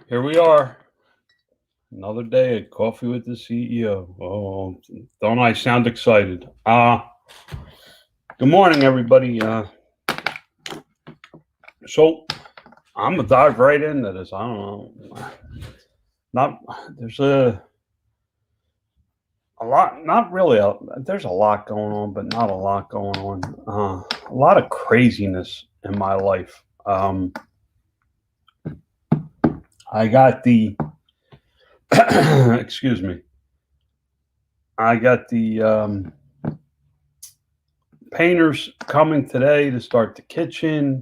Here we are, another day at Coffee with the CEO. Oh, don't I sound excited? Good morning, everybody. So I'm gonna dive right into this. I don't know. Not there's a lot. Not really. There's a lot going on, but not a lot going on. A lot of craziness in my life. I got the excuse me. I got the painters coming today to start the kitchen.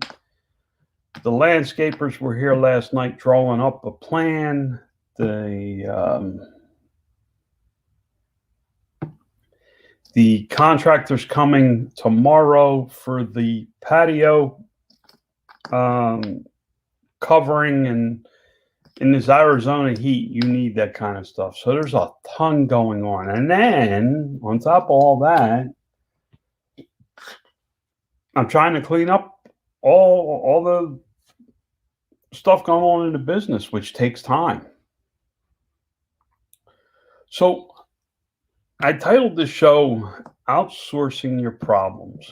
The landscapers were here last night drawing up a plan. The contractor's coming tomorrow for the patio um, covering, and in this Arizona heat, you need that kind of stuff. So there's a ton going on, and then on top of all that, I'm trying to clean up all the stuff going on in the business, which takes time. So I titled the show Outsourcing Your Problems.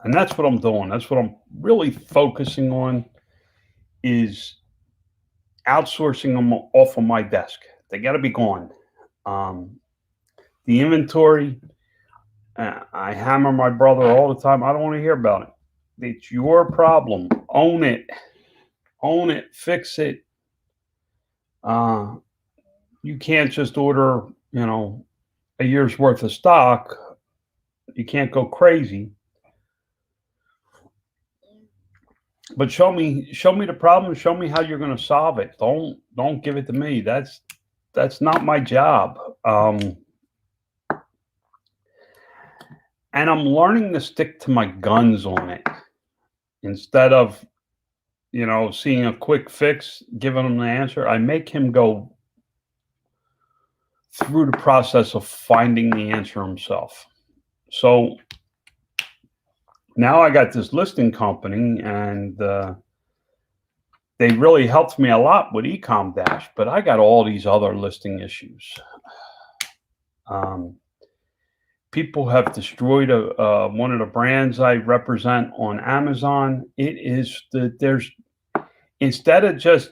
And that's what I'm doing. That's what I'm really focusing on is outsourcing them off of my desk. They got to be gone. Um, the inventory, I hammer my brother all the time. I don't want to hear about it. It's your problem. Own it. Own it. Fix it. Uh, you can't just order, a year's worth of stock. You can't go crazy. But show me the problem. Show me how you're going to solve it. Don't give it to me. That's not my job. And I'm learning to stick to my guns on it instead of seeing a quick fix, giving him the answer. I make him go through the process of finding the answer himself. So now I got this listing company, and they really helped me a lot with Ecom Dash, but I got all these other listing issues. People have destroyed one of the brands I represent on Amazon. It is there's instead of just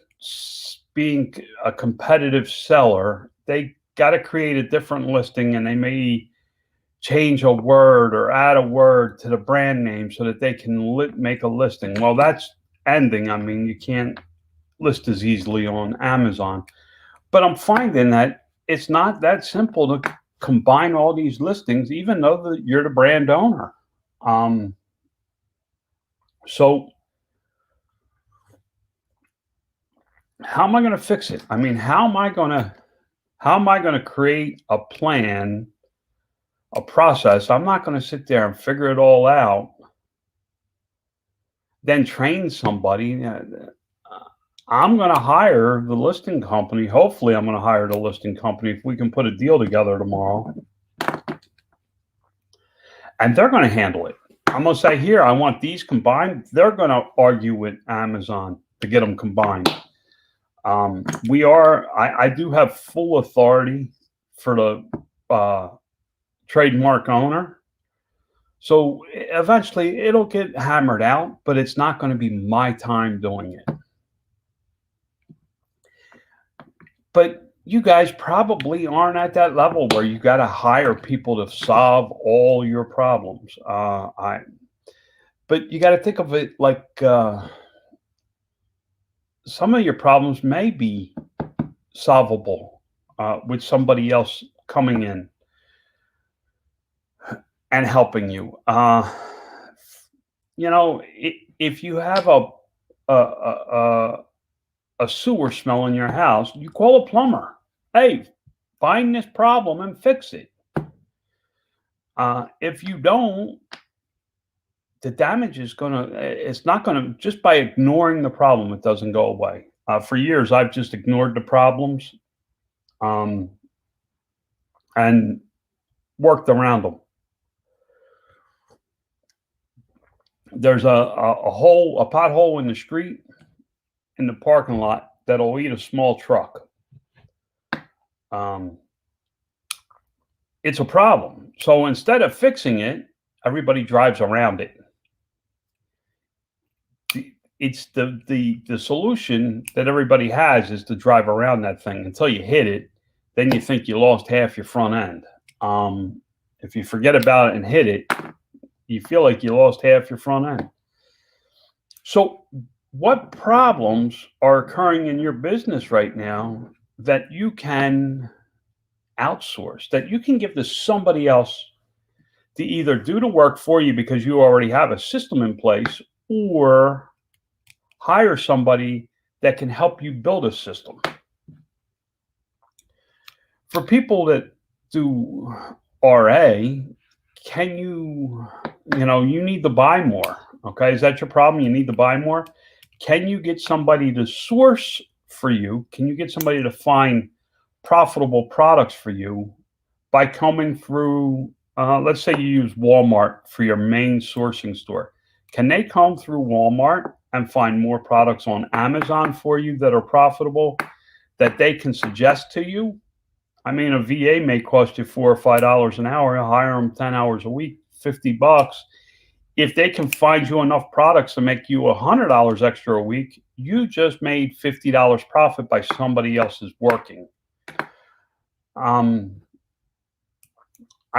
being a competitive seller, they got to create a different listing, and they may change a word or add a word to the brand name so that they can make a listing. Well, that's ending. I mean, you can't list as easily on Amazon. But I'm finding that it's not that simple to combine all these listings, even though you're the brand owner. So how am I going to fix it? I mean, how am I going to create a plan, a process? I'm not going to sit there and figure it all out, then train somebody. I'm going to hire the listing company. Hopefully, I'm going to hire the listing company if we can put a deal together tomorrow. And they're going to handle it. I'm going to say, here, I want these combined. They're going to argue with Amazon to get them combined. I do have full authority for the trademark owner. So eventually it'll get hammered out, but it's not going to be my time doing it. But you guys probably aren't at that level where you got to hire people to solve all your problems. But you got to think of it like some of your problems may be solvable with somebody else coming in and helping you. If you have a sewer smell in your house, you call a plumber. Hey, find this problem and fix it. If you don't, the damage is it's not gonna, just by ignoring the problem, it doesn't go away. For years, I've just ignored the problems and worked around them. There's a pothole in the street. in the parking lot that'll eat a small truck. Um, it's a problem. So instead of fixing it, everybody drives around it. It's the solution that everybody has is to drive around that thing until you hit it. Then you think you lost half your front end. If you forget about it and hit it, you feel like you lost half your front end. So, what problems are occurring in your business right now that you can outsource, that you can give to somebody else to either do the work for you because you already have a system in place, or hire somebody that can help you build a system? For people that do RA, can you need to buy more. Okay, is that your problem? You need to buy more. Can you get somebody to source for you? Can you get somebody to find profitable products for you by coming through, let's say you use Walmart for your main sourcing store. Can they come through Walmart and find more products on Amazon for you that are profitable that they can suggest to you? I mean, a VA may cost you $4 or $5 an hour. Hire them 10 hours a week, $50. If they can find you enough products to make you $100 extra a week, you just made $50 profit by somebody else's working. I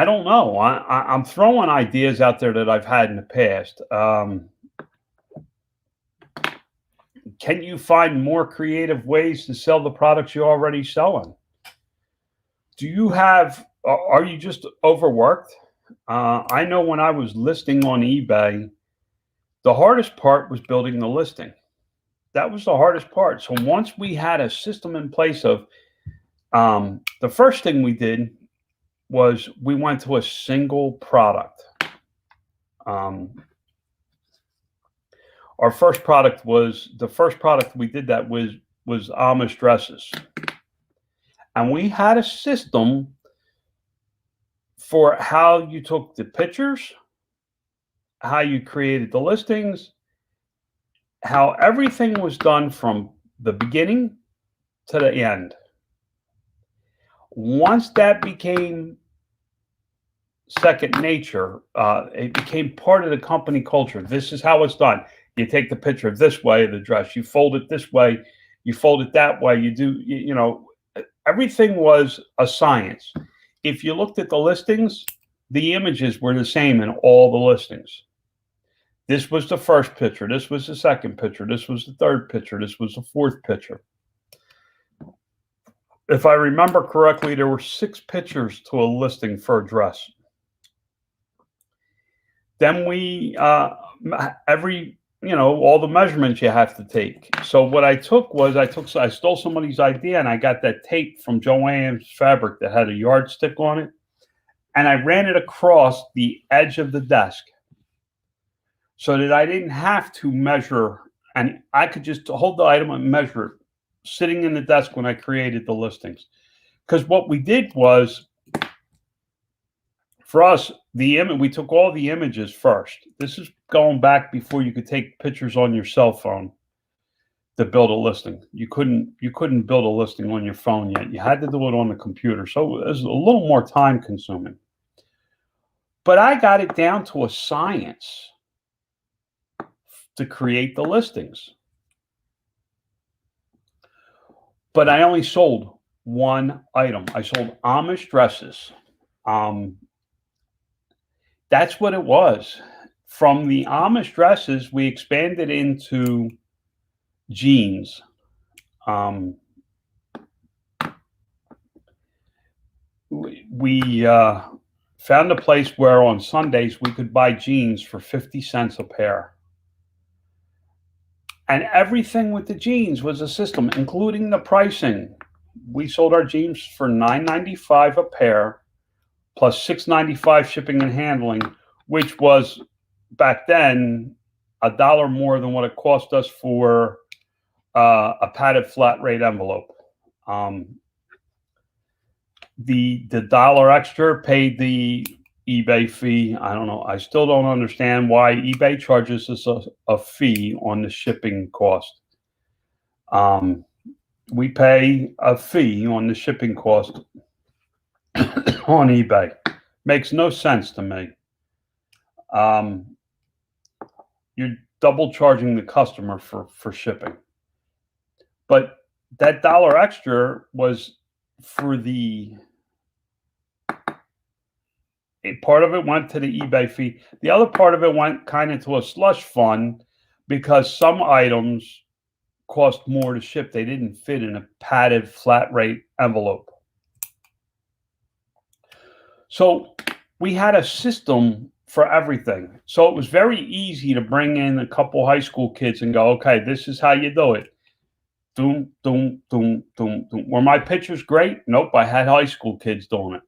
don't know. I'm throwing ideas out there that I've had in the past. Can you find more creative ways to sell the products you're already selling? Are you just overworked? I know when I was listing on eBay, the hardest part was building the listing. That was the hardest part. So once we had a system in place of, the first thing we did was we went to a single product. The first product we did that was Amish dresses. And we had a system for how you took the pictures, how you created the listings, how everything was done from the beginning to the end. Once that became second nature, it became part of the company culture. This is how it's done. You take the picture this way of the dress, you fold it this way, you fold it that way, everything was a science. If you looked at the listings, the images were the same in all the listings. This was the first picture. This was the second picture. This was the third picture. This was the fourth picture. If I remember correctly, there were 6 pictures to a listing for a dress. Then all the measurements you have to take. So what I took was I stole somebody's idea, and I got that tape from Joann's Fabric that had a yardstick on it, and I ran it across the edge of the desk so that I didn't have to measure, and I could just hold the item and measure it sitting in the desk when I created the listings. Because what we did was, for us, we took all the images first. This is going back before you could take pictures on your cell phone to build a listing. You couldn't build a listing on your phone yet. You had to do it on the computer. So it was a little more time consuming. But I got it down to a science to create the listings. But I only sold one item. I sold Amish dresses. That's what it was. From the Amish dresses, we expanded into jeans. We found a place where on Sundays we could buy jeans for 50 cents a pair. And everything with the jeans was a system, including the pricing. We sold our jeans for $9.95 a pair, plus $6.95 shipping and handling, which was back then $1 more than what it cost us for a padded flat rate envelope. The $1 extra paid the eBay fee. I don't know. I still don't understand why eBay charges us a fee on the shipping cost. Um, we pay a fee on the shipping cost on eBay. Makes no sense to me. Um, you're double charging the customer for shipping. But that dollar extra was for the part of it went to the eBay fee. The other part of it went kind of to a slush fund because some items cost more to ship. They didn't fit in a padded flat rate envelope. So we had a system for everything. So it was very easy to bring in a couple high school kids and go, okay, this is how you do it. Doom, doom, doom, doom, doom. Were my pictures great? Nope. I had high school kids doing it.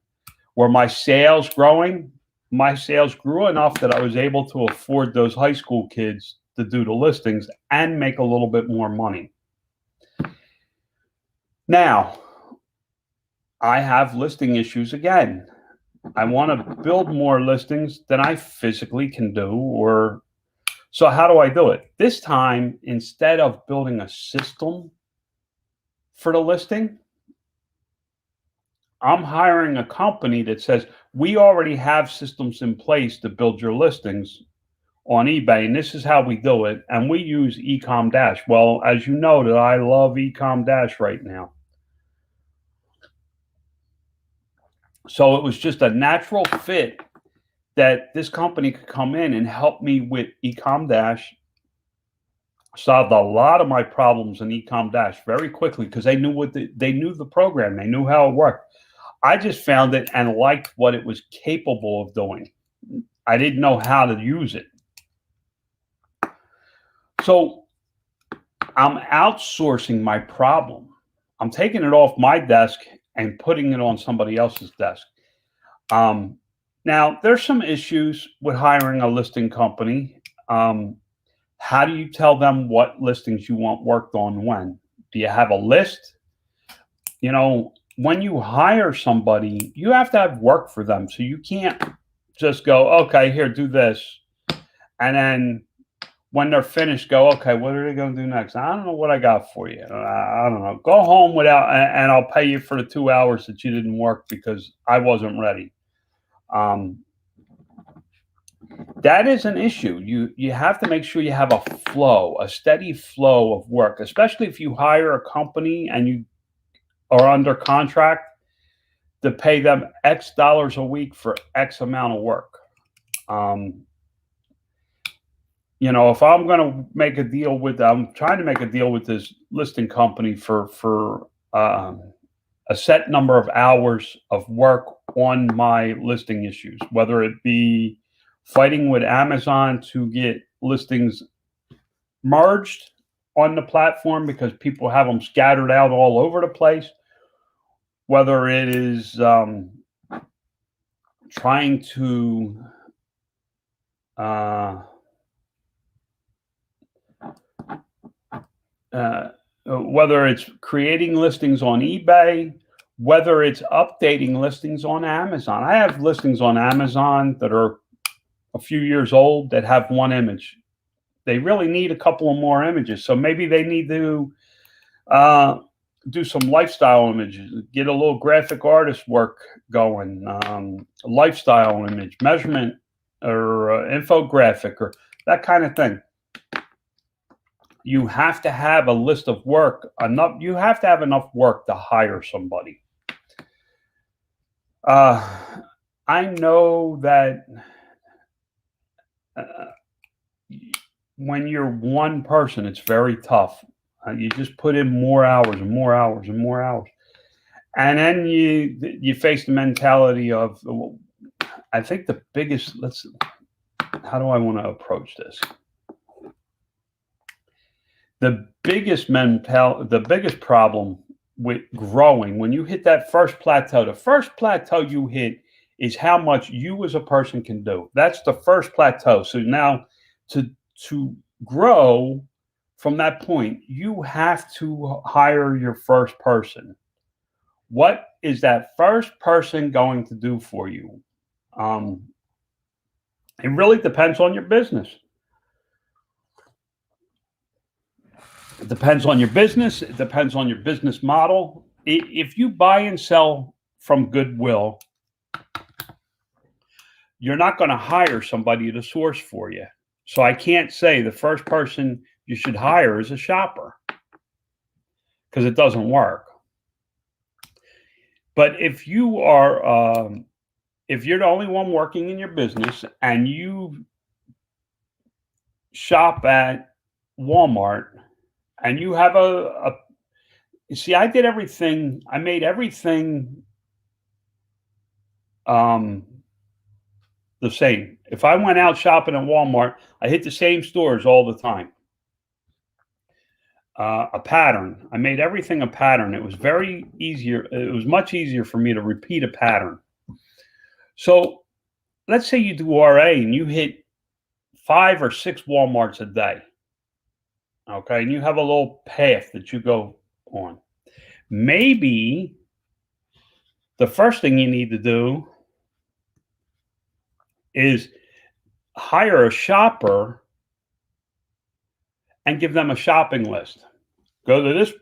Were my sales growing? My sales grew enough that I was able to afford those high school kids to do the listings and make a little bit more money. Now, I have listing issues again. I want to build more listings than I physically can do, or so how do I do it? This time, instead of building a system for the listing, I'm hiring a company that says, we already have systems in place to build your listings on eBay, and this is how we do it. And we use Ecom Dash. Well, as you know, that I love Ecom Dash right now. So it was just a natural fit that this company could come in and help me with Ecom Dash. Solved a lot of my problems in Ecom Dash very quickly because they knew they knew the program, they knew how it worked. I just found it and liked what it was capable of doing. I didn't know how to use it. So I'm outsourcing my problem. I'm taking it off my desk and putting it on somebody else's desk. Now, there's some issues with hiring a listing company. How do you tell them what listings you want worked on when? Do you have a list? You know, when you hire somebody, you have to have work for them. So you can't just go, okay, here, do this. And then when they're finished, go, okay, what are they going to do next? I don't know what I got for you. I don't know. Go home without, and I'll pay you for the 2 hours that you didn't work because I wasn't ready. That is an issue. You have to make sure you have a flow, a steady flow of work, especially if you hire a company and you are under contract to pay them X dollars a week for X amount of work. You know, if I'm going to make a deal with, I'm trying to make a deal with this listing company for a set number of hours of work on my listing issues, whether it be fighting with Amazon to get listings merged on the platform because people have them scattered out all over the place, whether it is trying to whether it's creating listings on eBay, whether it's updating listings on Amazon. I have listings on Amazon that are a few years old that have one image. They really need a couple of more images. So maybe they need to do some lifestyle images, get a little graphic artist work going, lifestyle image, measurement, or infographic, or that kind of thing. You have to have a list of work enough. You have to have enough work to hire somebody. I know that when you're one person, it's very tough. You just put in more hours and more hours and more hours, and then you face the mentality of, I think the biggest. How do I want to approach this? The biggest problem with growing, when you hit that first plateau, the first plateau you hit is how much you as a person can do. That's the first plateau. So now to grow from that point, you have to hire your first person. What is that first person going to do for you? It really depends on your business. It depends on your business. It depends on your business model. If you buy and sell from goodwill, you're not going to hire somebody to source for you. So I can't say the first person you should hire is a shopper because it doesn't work. But if you're the only one working in your business and you shop at Walmart and you have you see, I did everything. I made everything the same. If I went out shopping at Walmart, I hit the same stores all the time. A pattern. I made everything a pattern. It was very easier. It was much easier for me to repeat a pattern. So let's say you do RA and you hit 5 or 6 Walmarts a day. Okay. And you have a little path that you go on. Maybe the first thing you need to do is hire a shopper and give them a shopping list. Go to this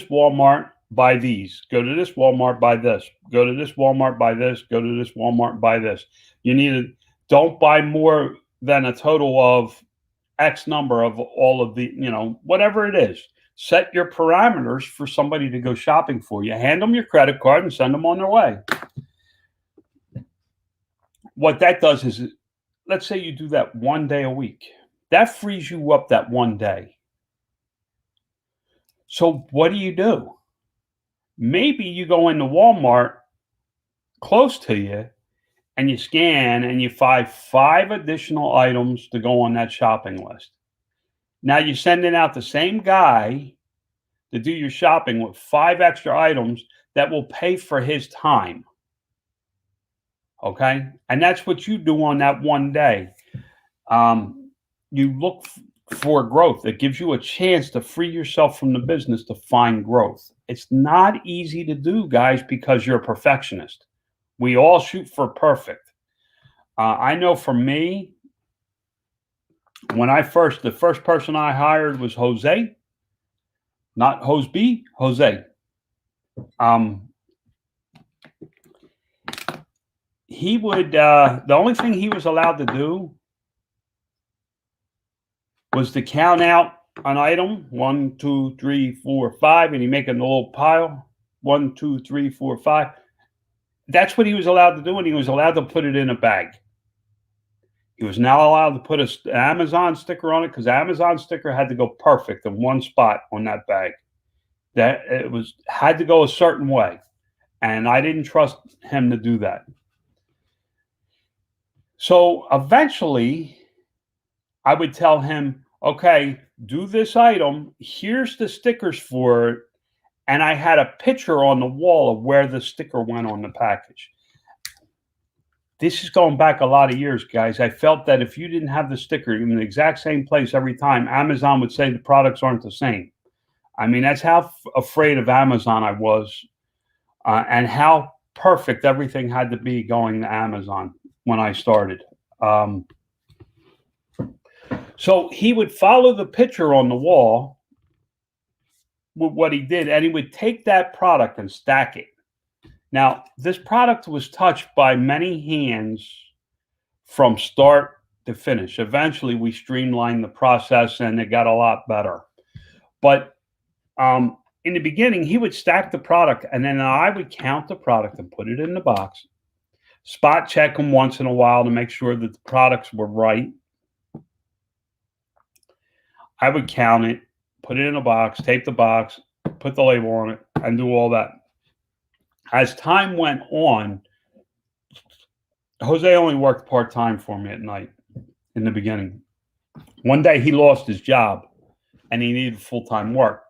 Walmart, buy these. Go to this Walmart, buy this. Go to this Walmart, buy this. Go to this Walmart, buy this. Don't buy more than a total of X number of all of the, whatever it is. Set your parameters for somebody to go shopping for you. Hand them your credit card and send them on their way. What that does is, let's say you do that one day a week. That frees you up that one day. So what do? Maybe you go into Walmart close to you and you scan and you find 5 additional items to go on that shopping list. Now you're sending out the same guy to do your shopping with 5 extra items that will pay for his time. Okay? And that's what you do on that one day. You look for growth. It gives you a chance to free yourself from the business to find growth. It's not easy to do, guys, because you're a perfectionist. We all shoot for perfect. I know for me, the first person I hired was Jose, not Hoseby, Jose. He would, the only thing he was allowed to do was to count out an item, 1, 2, 3, 4, 5, and he'd make a little pile, 1, 2, 3, 4, 5. That's what he was allowed to do, and he was allowed to put it in a bag. He was not allowed to put an Amazon sticker on it because the Amazon sticker had to go perfect in one spot on that bag. That it had to go a certain way, and I didn't trust him to do that. So eventually, I would tell him, okay, do this item. Here's the stickers for it. And I had a picture on the wall of where the sticker went on the package. This is going back a lot of years, guys. I felt that if you didn't have the sticker in the exact same place every time, Amazon would say the products aren't the same. I mean, that's how afraid of Amazon I was, and how perfect everything had to be going to Amazon when I started. So he would follow the picture on the wall with what he did, and he would take that product and stack it. Now, this product was touched by many hands from start to finish. Eventually, we streamlined the process, and it got a lot better. But in the beginning, he would stack the product, and then I would count the product and put it in the box, spot check them once in a while to make sure that the products were right. I would count it, put it in a box, tape the box, put the label on it, and do all that. As time went on, Jose only worked part-time for me at night in the beginning. One day he lost his job and he needed full-time work.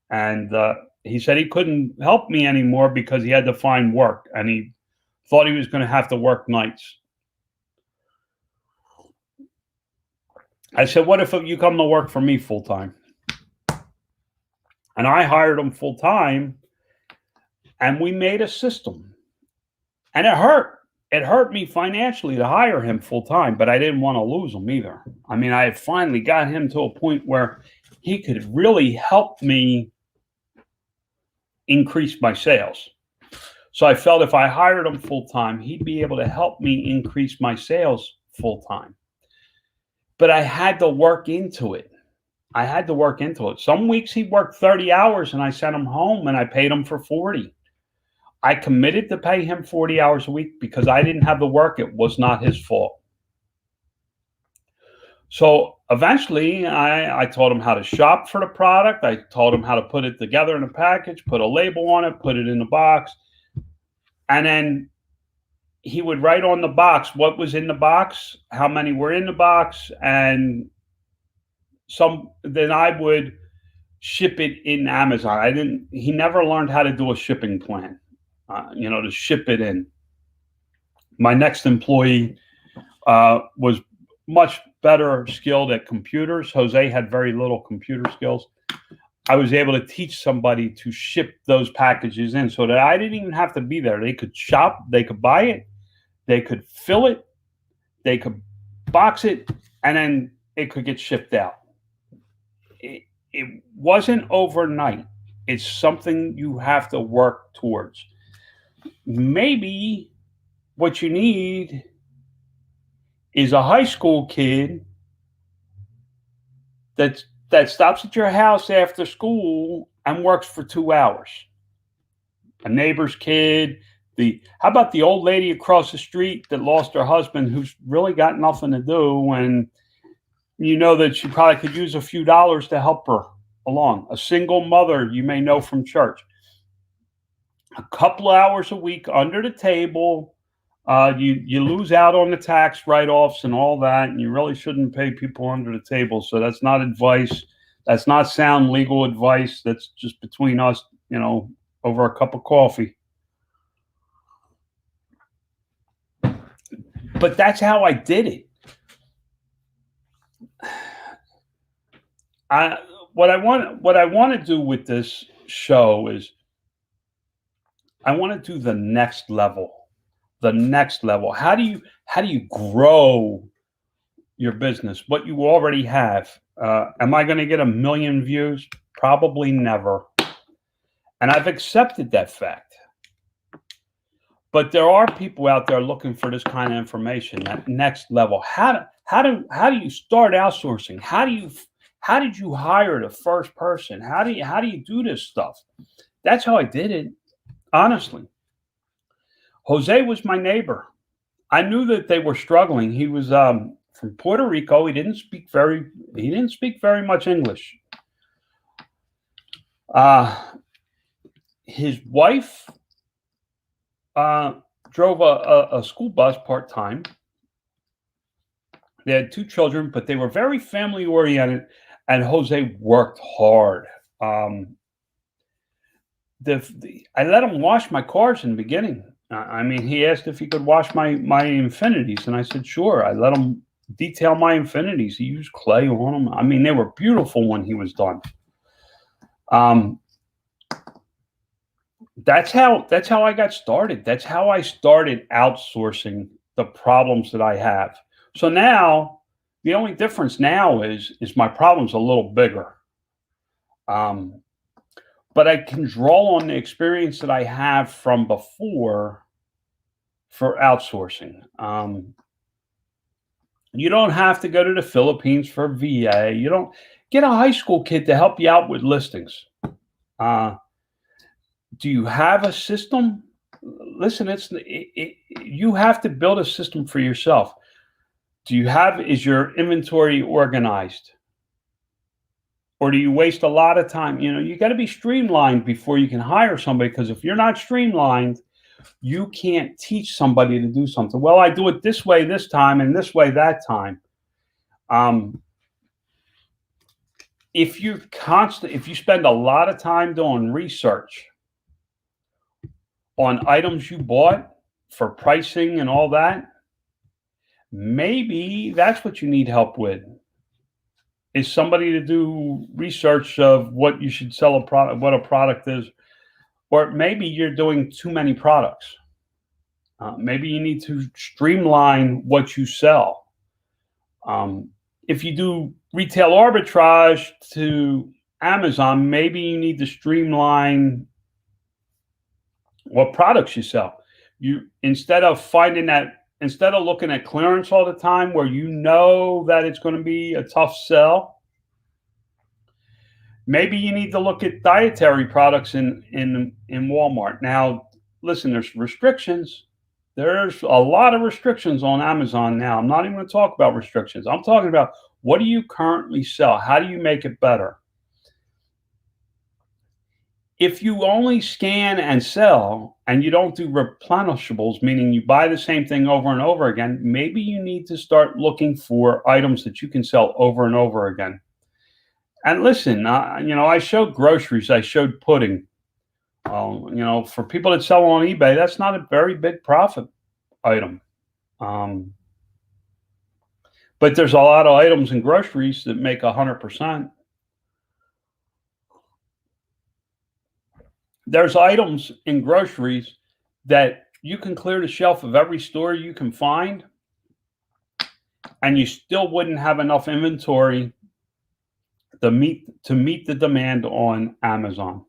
And he said he couldn't help me anymore because he had to find work, and he thought he was going to have to work nights. I said, what if you come to work for me full-time? And I hired him full-time, and we made a system. And it hurt. It hurt me financially to hire him full-time, but I didn't want to lose him either. I mean, I had finally got him to a point where he could really help me increase my sales. So I felt if I hired him full time, he'd be able to help me increase my sales full time. But I had to work into it. I had to work into it. Some weeks he worked 30 hours and I sent him home and I paid him for 40. I committed to pay him 40 hours a week because I didn't have the work. It was not his fault. So eventually I taught him how to shop for the product. I taught him how to put it together in a package, put a label on it, put it in the box. And then he would write on the box what was in the box, how many were in the box, and then I would ship it in Amazon. He never learned how to do a shipping plan, to ship it in. My next employee was much better skilled at computers. Jose had very little computer skills. I was able to teach somebody to ship those packages in so that I didn't even have to be there. They could shop, they could buy it, they could fill it, they could box it, and then it could get shipped out. It wasn't overnight. It's something you have to work towards. Maybe what you need is a high school kid that stops at your house after school and works for 2 hours. A neighbor's kid. How about the old lady across the street that lost her husband who's really got nothing to do, and you know that she probably could use a few dollars to help her along. A single mother you may know from church. A couple of hours a week under the table. You lose out on the tax write-offs and all that, and you really shouldn't pay people under the table. So that's not advice. That's not sound legal advice. That's just between us, over a cup of coffee. But that's how I did it. What I want to do with this show is I want to do the next level. The next level. How do you grow your business? What you already have. Am I going to get 1 million views? Probably never. And I've accepted that fact. But there are people out there looking for this kind of information, that next level. How do you start outsourcing? How did you hire the first person? How do you do this stuff? That's how I did it, honestly. Jose was my neighbor. I knew that they were struggling. He was from Puerto Rico. He didn't speak very much English. His wife drove a school bus part-time. They had 2 children, but they were very family-oriented, and Jose worked hard. I let him wash my cars in the beginning. He asked if he could wash my Infinities, and I said, sure. I let him detail my Infinities. He used clay on them. They were beautiful when he was done. That's how I got started. That's how I started outsourcing the problems that I have. So now the only difference now is my problem's a little bigger. But I can draw on the experience that I have from before for outsourcing. You don't have to go to the Philippines for VA. You don't get a high school kid to help you out with listings. Do you have a system? Listen, you have to build a system for yourself. Is your inventory organized? Or do you waste a lot of time? You got to be streamlined before you can hire somebody, because if you're not streamlined, you can't teach somebody to do something. Well, I do it this way this time and this way that time. If you spend a lot of time doing research on items you bought for pricing and all that, maybe that's what you need help with. Is somebody to do research of what you should sell what a product is, or maybe you're doing too many products. Maybe you need to streamline what you sell. If you do retail arbitrage to Amazon, maybe you need to streamline what products you sell. You instead of looking at clearance all the time where you know that it's going to be a tough sell, maybe you need to look at dietary products in Walmart. Now, listen, there's restrictions. There's a lot of restrictions on Amazon now. I'm not even going to talk about restrictions. I'm talking about what do you currently sell? How do you make it better? If you only scan and sell and you don't do replenishables, meaning you buy the same thing over and over again, maybe you need to start looking for items that you can sell over and over again. And listen, I showed groceries, I showed pudding. For people that sell on eBay, that's not a very big profit item. But there's a lot of items in groceries that make 100%. There's items in groceries that you can clear the shelf of every store you can find, and you still wouldn't have enough inventory to meet the demand on Amazon.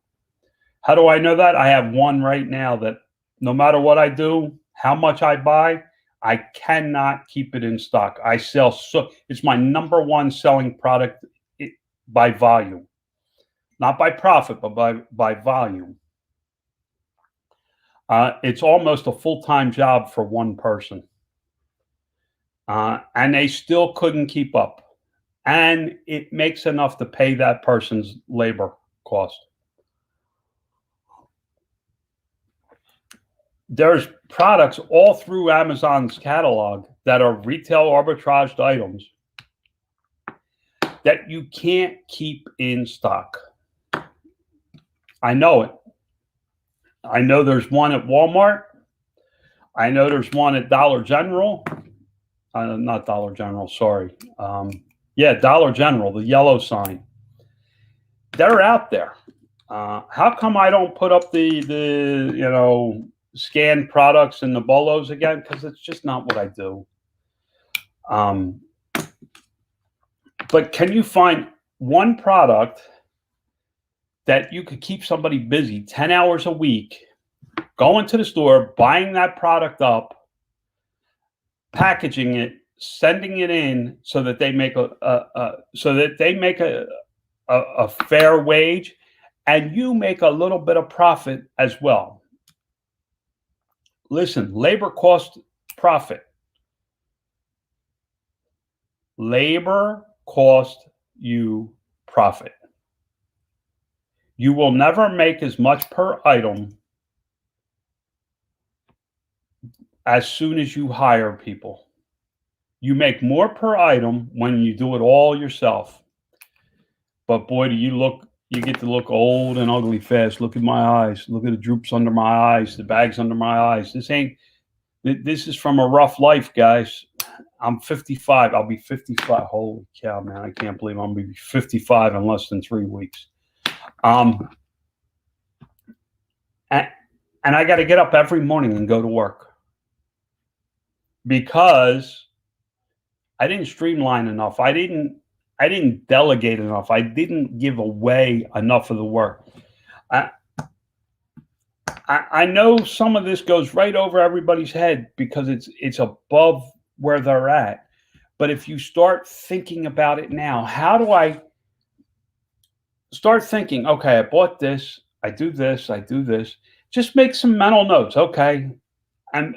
How do I know that? I have one right now that no matter what I do, how much I buy, I cannot keep it in stock. It's my number one selling product by volume. Not by profit, but by volume. It's almost a full-time job for one person. And they still couldn't keep up. And it makes enough to pay that person's labor cost. There's products all through Amazon's catalog that are retail arbitraged items that you can't keep in stock. I know it. I know there's one at Walmart. I know there's one at Dollar General. Not Dollar General, sorry. Dollar General, the yellow sign. They're out there. How come I don't put up the scanned products and the bolos again? Because it's just not what I do. But can you find one product that you could keep somebody busy 10 hours a week, going to the store, buying that product up, packaging it, sending it in so that they make a fair wage, and you make a little bit of profit as well? Listen, labor cost profit. Labor cost you profit. You will never make as much per item as soon as you hire people. You make more per item when you do it all yourself. But boy, you get to look old and ugly fast. Look at my eyes. Look at the droops under my eyes, the bags under my eyes. This is from a rough life, guys. I'm 55. I'll be 55. Holy cow, man. I can't believe I'm going to be 55 in less than 3 weeks. And I got to get up every morning and go to work because I didn't streamline enough. I didn't delegate enough. I didn't give away enough of the work. I know some of this goes right over everybody's head because it's above where they're at. But if you start thinking about it now, how do I start thinking, okay, I bought this, I do this, I do this. Just make some mental notes, okay? And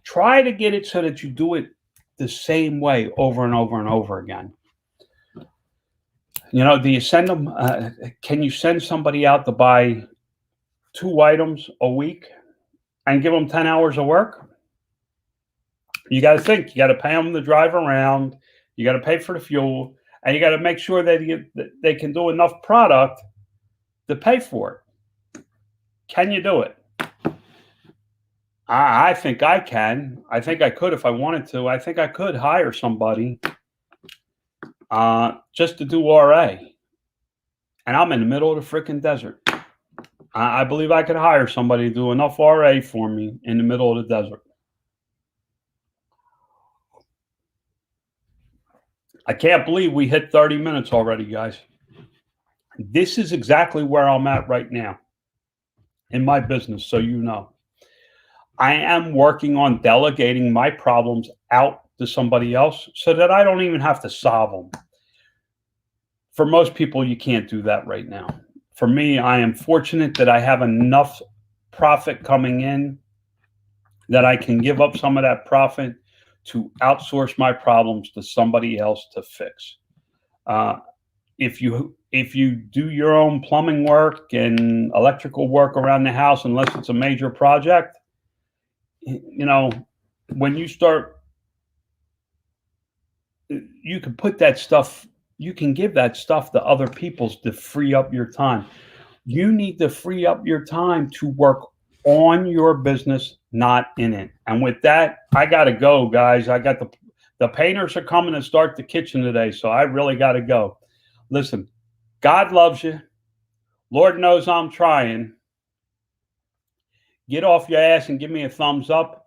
try to get it so that you do it the same way over and over and over again. Do you send them, can you send somebody out to buy 2 items a week and give them 10 hours of work? You got to think, you got to pay them to drive around, you got to pay for the fuel, and you got to make sure that they can do enough product to pay for it. Can you do it? I think I can. I think I could if I wanted to. I think I could hire somebody just to do RA. And I'm in the middle of the freaking desert. I believe I could hire somebody to do enough RA for me in the middle of the desert. I can't believe we hit 30 minutes already, guys. This is exactly where I'm at right now in my business, so you know. I am working on delegating my problems out to somebody else so that I don't even have to solve them. For most people, you can't do that right now. For me, I am fortunate that I have enough profit coming in that I can give up some of that profit to outsource my problems to somebody else to fix. Uh, if you do your own plumbing work and electrical work around the house, unless it's a major project, you know, when you start, you can put that stuff, you can give that stuff to other people to free up your time. You need to free up your time to work on your business, not in it. And with that, I got to go, guys. I got the painters are coming to start the kitchen today, so I really got to go. Listen, God loves you. Lord knows I'm trying. Get off your ass and give me a thumbs up.